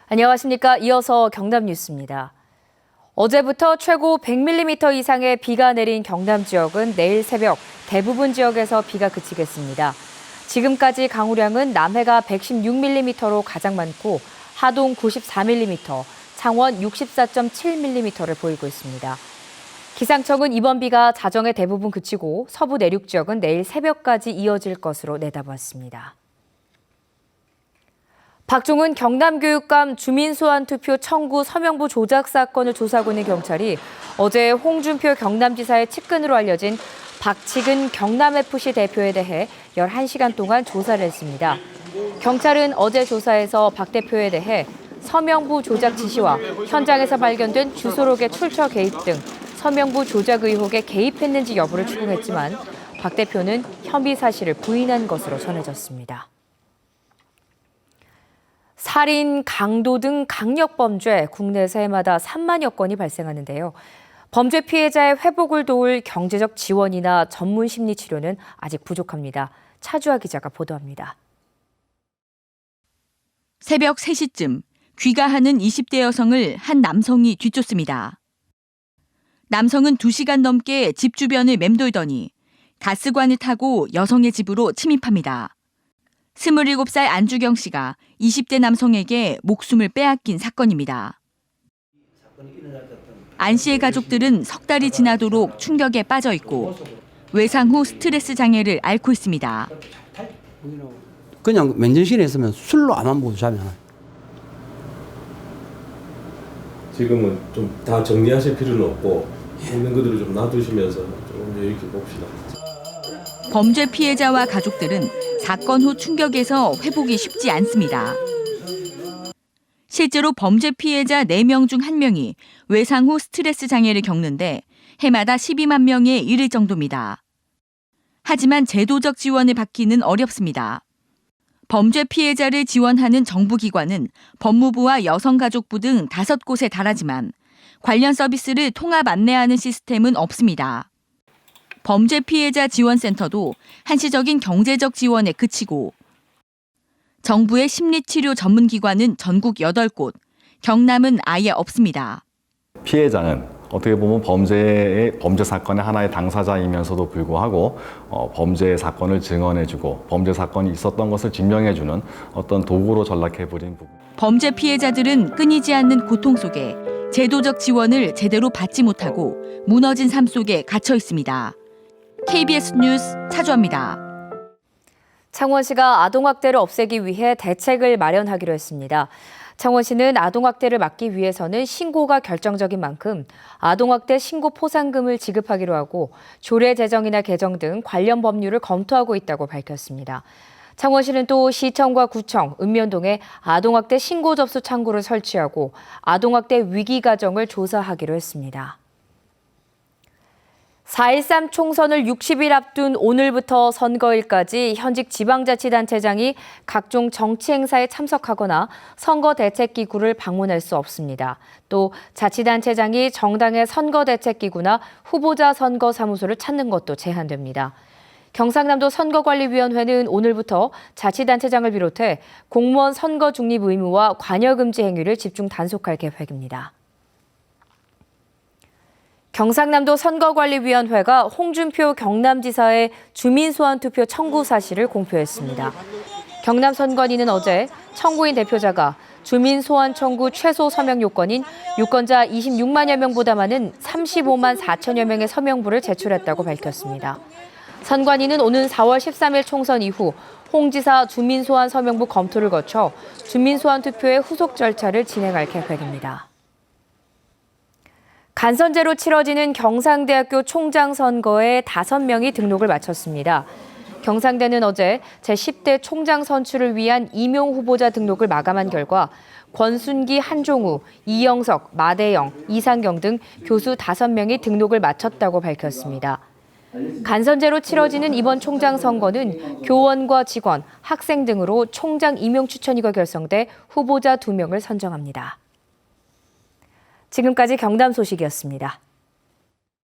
안녕하십니까. 이어서 경남 뉴스입니다. 어제부터 최고 100mm 이상의 비가 내린 경남 지역은 내일 새벽 대부분 지역에서 비가 그치겠습니다. 지금까지 강우량은 남해가 116mm로 가장 많고 하동 94mm, 창원 64.7mm를 보이고 있습니다. 기상청은 이번 비가 자정에 대부분 그치고 서부 내륙 지역은 내일 새벽까지 이어질 것으로 내다봤습니다. 박종훈 경남교육감 주민소환투표 청구 서명부 조작 사건을 조사하고 있는 경찰이 어제 홍준표 경남지사의 측근으로 알려진 박치근 경남FC 대표에 대해 11시간 동안 조사를 했습니다. 경찰은 어제 조사에서 박 대표에 대해 서명부 조작 지시와 현장에서 발견된 주소록의 출처 개입 등 서명부 조작 의혹에 개입했는지 여부를 추궁했지만 박 대표는 혐의 사실을 부인한 것으로 전해졌습니다. 살인, 강도 등 강력범죄 국내에서 해마다 3만여 건이 발생하는데요. 범죄 피해자의 회복을 도울 경제적 지원이나 전문 심리 치료는 아직 부족합니다. 차주아 기자가 보도합니다. 새벽 3시쯤 귀가하는 20대 여성을 한 남성이 뒤쫓습니다. 남성은 2시간 넘게 집 주변을 맴돌더니 가스관을 타고 여성의 집으로 침입합니다. 27살 안주경 씨가 20대 남성에게 목숨을 빼앗긴 사건입니다. 안 씨의 가족들은 석 달이 지나도록 충격에 빠져 있고 외상 후 스트레스 장애를 앓고 있습니다. 그냥 맨정신에 있으면 술로 안만 보고 자면 지금은 좀 다 정리하실 필요는 없고 있는 그대로 좀 놔두시면서 좀 여유 있게 봅시다. 범죄 피해자와 가족들은 사건 후 충격에서 회복이 쉽지 않습니다. 실제로 범죄 피해자 4명 중 1명이 외상 후 스트레스 장애를 겪는데 해마다 12만 명에 이를 정도입니다. 하지만 제도적 지원을 받기는 어렵습니다. 범죄 피해자를 지원하는 정부기관은 법무부와 여성가족부 등 5곳에 달하지만 관련 서비스를 통합 안내하는 시스템은 없습니다. 범죄 피해자 지원센터도 한시적인 경제적 지원에 그치고 정부의 심리치료 전문기관은 전국 8곳, 경남은 아예 없습니다. 피해자는 어떻게 보면 범죄 사건의 하나의 당사자이면서도 불구하고 범죄 사건을 증언해주고 범죄 사건이 있었던 것을 증명해주는 어떤 도구로 전락해버린 부분. 범죄 피해자들은 끊이지 않는 고통 속에 제도적 지원을 제대로 받지 못하고 무너진 삶 속에 갇혀 있습니다. KBS 뉴스 차주아입니다. 창원시가 아동학대를 없애기 위해 대책을 마련하기로 했습니다. 창원시는 아동학대를 막기 위해서는 신고가 결정적인 만큼 아동학대 신고 포상금을 지급하기로 하고 조례 제정이나 개정 등 관련 법률을 검토하고 있다고 밝혔습니다. 창원시는 또 시청과 구청, 읍면동에 아동학대 신고 접수 창구를 설치하고 아동학대 위기 가정을 조사하기로 했습니다. 4.13 총선을 60일 앞둔 오늘부터 선거일까지 현직 지방자치단체장이 각종 정치 행사에 참석하거나 선거대책기구를 방문할 수 없습니다. 또 자치단체장이 정당의 선거대책기구나 후보자 선거사무소를 찾는 것도 제한됩니다. 경상남도 선거관리위원회는 오늘부터 자치단체장을 비롯해 공무원 선거 중립 의무와 관여금지 행위를 집중 단속할 계획입니다. 경상남도 선거관리위원회가 홍준표 경남지사의 주민소환투표 청구 사실을 공표했습니다. 경남선관위는 어제 청구인 대표자가 주민소환 청구 최소 서명 요건인 유권자 26만여 명보다 많은 35만 4천여 명의 서명부를 제출했다고 밝혔습니다. 선관위는 오는 4월 13일 총선 이후 홍 지사 주민소환 서명부 검토를 거쳐 주민소환투표의 후속 절차를 진행할 계획입니다. 간선제로 치러지는 경상대학교 총장 선거에 5명이 등록을 마쳤습니다. 경상대는 어제 제10대 총장 선출을 위한 임용 후보자 등록을 마감한 결과 권순기, 한종우, 이영석, 마대영, 이상경 등 교수 5명이 등록을 마쳤다고 밝혔습니다. 간선제로 치러지는 이번 총장 선거는 교원과 직원, 학생 등으로 총장 임용 추천위가 결성돼 후보자 2명을 선정합니다. 지금까지 경남 소식이었습니다.